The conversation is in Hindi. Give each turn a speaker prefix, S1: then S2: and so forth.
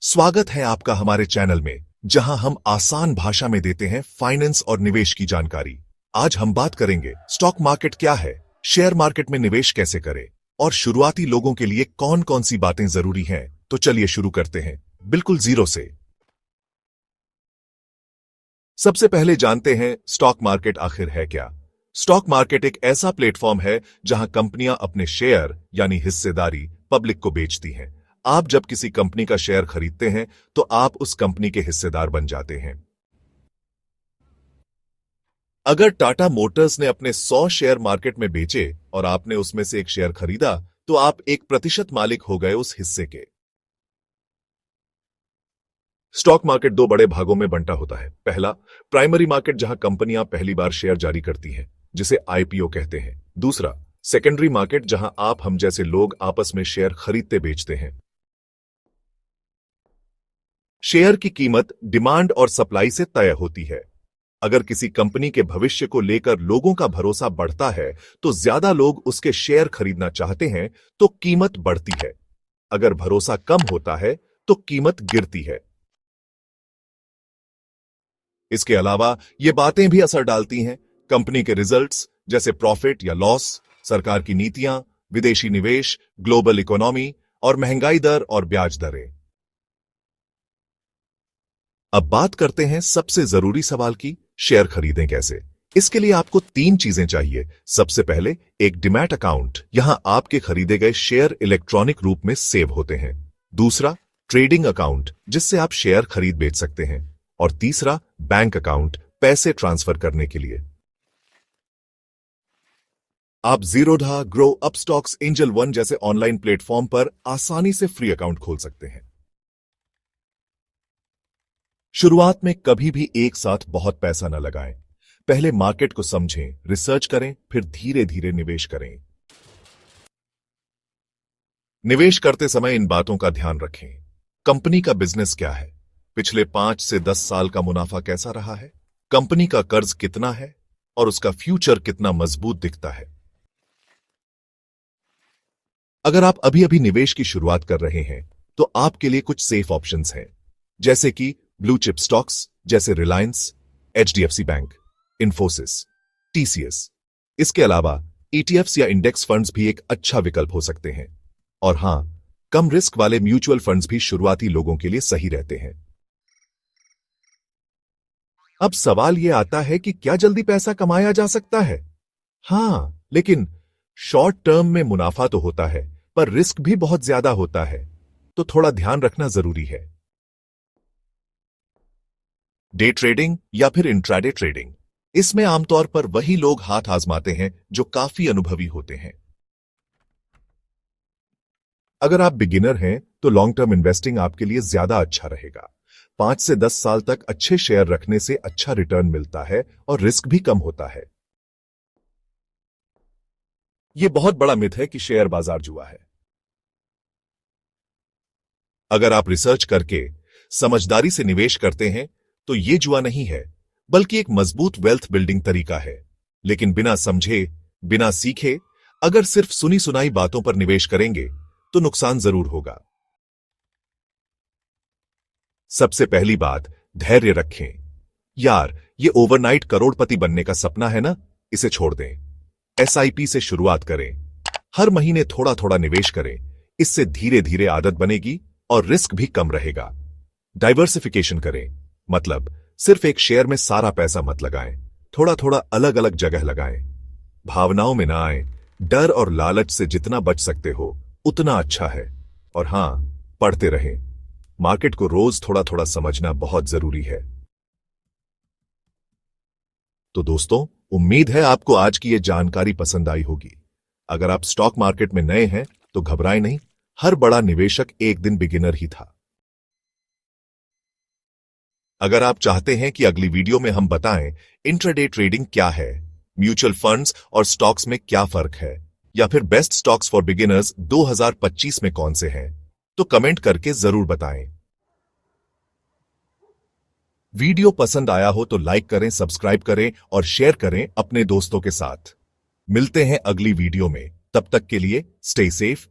S1: स्वागत है आपका हमारे चैनल में, जहां हम आसान भाषा में देते हैं फाइनेंस और निवेश की जानकारी। आज हम बात करेंगे स्टॉक मार्केट क्या है, शेयर मार्केट में निवेश कैसे करें और शुरुआती लोगों के लिए कौन कौन सी बातें जरूरी हैं। तो चलिए शुरू करते हैं बिल्कुल जीरो से। सबसे पहले जानते हैं स्टॉक मार्केट आखिर है क्या। स्टॉक मार्केट एक ऐसा प्लेटफॉर्म है जहां कंपनियां अपने शेयर यानी हिस्सेदारी पब्लिक को बेचती हैं। आप जब किसी कंपनी का शेयर खरीदते हैं तो आप उस कंपनी के हिस्सेदार बन जाते हैं। अगर टाटा मोटर्स ने अपने 100 शेयर मार्केट में बेचे और आपने उसमें से एक शेयर खरीदा तो आप 1% मालिक हो गए उस हिस्से के। स्टॉक मार्केट दो बड़े भागों में बंटा होता है। पहला, प्राइमरी मार्केट, जहां कंपनियां पहली बार शेयर जारी करती हैं, जिसे आईपीओ कहते हैं। दूसरा, सेकेंडरी मार्केट, जहां आप हम जैसे लोग आपस में शेयर खरीदते बेचते हैं। शेयर की कीमत डिमांड और सप्लाई से तय होती है। अगर किसी कंपनी के भविष्य को लेकर लोगों का भरोसा बढ़ता है तो ज्यादा लोग उसके शेयर खरीदना चाहते हैं तो कीमत बढ़ती है। अगर भरोसा कम होता है तो कीमत गिरती है। इसके अलावा ये बातें भी असर डालती हैं, कंपनी के रिजल्ट्स जैसे प्रॉफिट या लॉस, सरकार की नीतियां, विदेशी निवेश, ग्लोबल इकोनॉमी और महंगाई दर और ब्याज दरें। अब बात करते हैं सबसे जरूरी सवाल की, शेयर खरीदें कैसे। इसके लिए आपको 3 चीजें चाहिए। सबसे पहले एक डीमैट अकाउंट, यहां आपके खरीदे गए शेयर इलेक्ट्रॉनिक रूप में सेव होते हैं। दूसरा, ट्रेडिंग अकाउंट, जिससे आप शेयर खरीद बेच सकते हैं। और तीसरा, बैंक अकाउंट, पैसे ट्रांसफर करने के लिए। आप Zerodha, grow, Upstox, angel one जैसे ऑनलाइन प्लेटफॉर्म पर आसानी से फ्री अकाउंट खोल सकते हैं। शुरुआत में कभी भी एक साथ बहुत पैसा न लगाएं। पहले मार्केट को समझें, रिसर्च करें, फिर धीरे धीरे निवेश करें। निवेश करते समय इन बातों का ध्यान रखें। कंपनी का बिजनेस क्या है, पिछले 5 से 10 साल का मुनाफा कैसा रहा है, कंपनी का कर्ज कितना है और उसका फ्यूचर कितना मजबूत दिखता है। अगर आप अभी अभी निवेश की शुरुआत कर रहे हैं तो आपके लिए कुछ सेफ ऑप्शंस हैं, जैसे कि ब्लू चिप स्टॉक्स जैसे Reliance, HDFC bank, Infosys, TCS. इसके अलावा ईटीएफ्स या इंडेक्स फंड्स भी एक अच्छा विकल्प हो सकते हैं। और हां, कम रिस्क वाले म्यूचुअल फंड्स भी शुरुआती लोगों के लिए सही रहते हैं। अब सवाल यह आता है कि क्या जल्दी पैसा कमाया जा सकता है। हां, लेकिन शॉर्ट टर्म में मुनाफा तो होता है, पर रिस्क भी बहुत ज्यादा होता है, तो थोड़ा ध्यान रखना जरूरी है। डे ट्रेडिंग या फिर इंट्राडे ट्रेडिंग, इसमें आमतौर पर वही लोग हाथ आजमाते हैं जो काफी अनुभवी होते हैं। अगर आप बिगिनर हैं तो लॉन्ग टर्म इन्वेस्टिंग आपके लिए ज्यादा अच्छा रहेगा। 5 से 10 साल तक अच्छे शेयर रखने से अच्छा रिटर्न मिलता है और रिस्क भी कम होता है। यह बहुत बड़ा मिथ है कि शेयर बाजार जुआ है। अगर आप रिसर्च करके समझदारी से निवेश करते हैं तो यह जुआ नहीं है, बल्कि एक मजबूत वेल्थ बिल्डिंग तरीका है। लेकिन बिना समझे, बिना सीखे, अगर सिर्फ सुनी सुनाई बातों पर निवेश करेंगे तो नुकसान जरूर होगा। सबसे पहली बात, धैर्य रखें। यार, ये ओवरनाइट करोड़पति बनने का सपना है ना, इसे छोड़ दें। एसआईपी से शुरुआत करें। हर महीने थोड़ा थोड़ा निवेश करें। इससे धीरे धीरे आदत बनेगी और रिस्क भी कम रहेगा। डाइवर्सिफिकेशन करें, मतलब सिर्फ एक शेयर में सारा पैसा मत लगाएं, थोड़ा थोड़ा अलग अलग जगह लगाएं। भावनाओं में ना आए, डर और लालच से जितना बच सकते हो उतना अच्छा है। और हां, पढ़ते रहें। मार्केट को रोज थोड़ा थोड़ा समझना बहुत जरूरी है। तो दोस्तों, उम्मीद है आपको आज की यह जानकारी पसंद आई होगी। अगर आप स्टॉक मार्केट में नए हैं तो घबराएं नहीं, हर बड़ा निवेशक एक दिन बिगिनर ही था। अगर आप चाहते हैं कि अगली वीडियो में हम बताएं इंट्राडे ट्रेडिंग क्या है, म्यूचुअल फंड्स और स्टॉक्स में क्या फर्क है, या फिर बेस्ट स्टॉक्स फॉर बिगिनर्स 2025 में कौन से हैं, तो कमेंट करके जरूर बताएं। वीडियो पसंद आया हो तो लाइक करें, सब्सक्राइब करें और शेयर करें अपने दोस्तों के साथ। मिलते हैं अगली वीडियो में, तब तक के लिए स्टे सेफ,